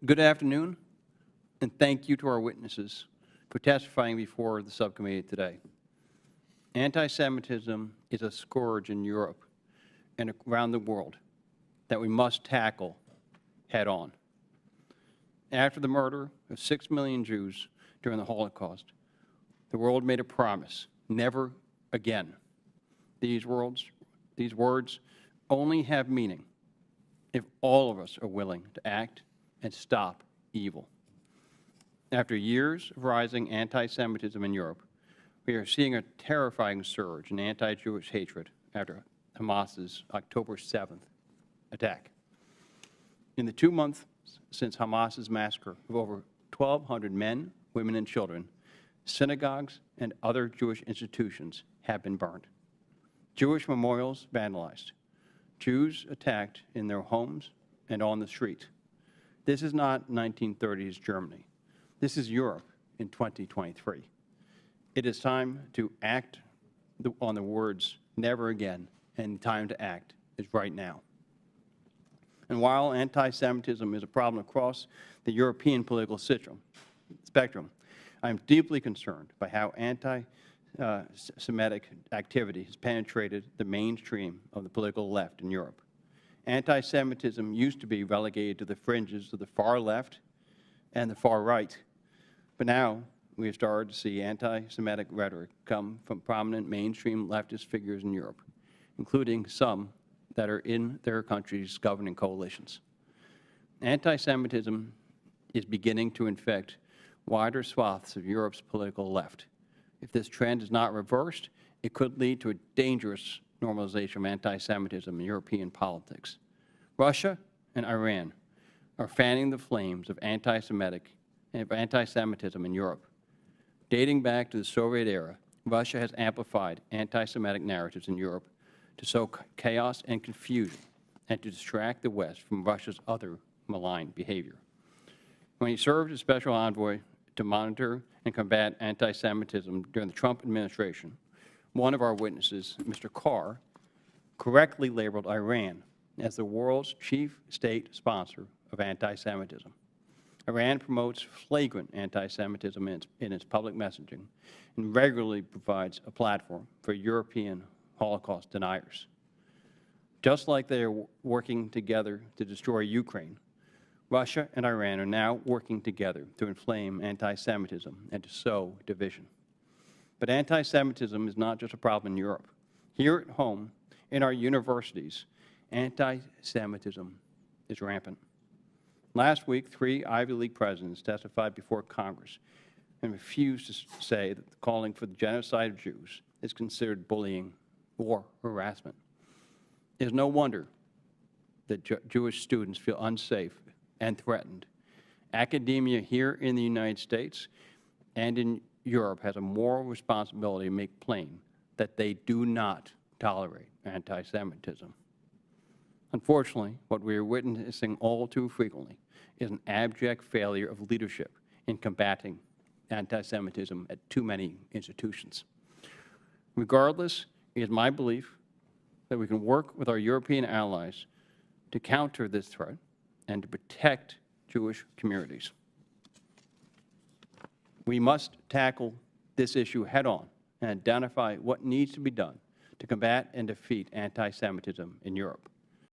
Good afternoon, and thank you to our witnesses for testifying before the subcommittee today. Anti-Semitism is a scourge in Europe and around the world that we must tackle head-on. After the murder of 6 million Jews during the Holocaust, the world made a promise: never again. These words only have meaning if all of us are willing to act and stop evil. After years of rising anti-Semitism in Europe, we are seeing a terrifying surge in anti-Jewish hatred after Hamas's October 7th attack. In the 2 months since Hamas's massacre of over 1,200 men, women, and children, synagogues and other Jewish institutions have been burned. Jewish memorials vandalized. Jews attacked in their homes and on the street. This is not 1930s Germany. This is Europe in 2023. It is time to act on the words "never again," and time to act is right now. And while anti-Semitism is a problem across the European political spectrum, I am deeply concerned by how anti-Semitic activity has penetrated the mainstream of the political left in Europe. Anti-Semitism used to be relegated to the fringes of the far left and the far right, but now we have started to see anti-Semitic rhetoric come from prominent mainstream leftist figures in Europe, including some that are in their country's governing coalitions. Anti-Semitism is beginning to infect wider swaths of Europe's political left. If this trend is not reversed, it could lead to a dangerous normalization of anti-Semitism in European politics. Russia and Iran are fanning the flames of anti-Semitism in Europe. Dating back to the Soviet era, Russia has amplified anti-Semitic narratives in Europe to sow chaos and confusion and to distract the West from Russia's other malign behavior. When he served as special envoy to monitor and combat anti-Semitism during the Trump administration, one of our witnesses, Mr. Carr, correctly labeled Iran as the world's chief state sponsor of anti-Semitism. Iran promotes flagrant anti-Semitism in its public messaging and regularly provides a platform for European Holocaust deniers. Just like they are working together to destroy Ukraine, Russia and Iran are now working together to inflame anti-Semitism and to sow division. But anti-Semitism is not just a problem in Europe. Here at home, in our universities, anti-Semitism is rampant. Last week, 3 Ivy League presidents testified before Congress and refused to say that calling for the genocide of Jews is considered bullying or harassment. It is no wonder that Jewish students feel unsafe and threatened. Academia here in the United States and in Europe has a moral responsibility to make plain that they do not tolerate anti-Semitism. Unfortunately, what we are witnessing all too frequently is an abject failure of leadership in combating anti-Semitism at too many institutions. Regardless, it is my belief that we can work with our European allies to counter this threat and to protect Jewish communities. We must tackle this issue head-on and identify what needs to be done to combat and defeat anti-Semitism in Europe.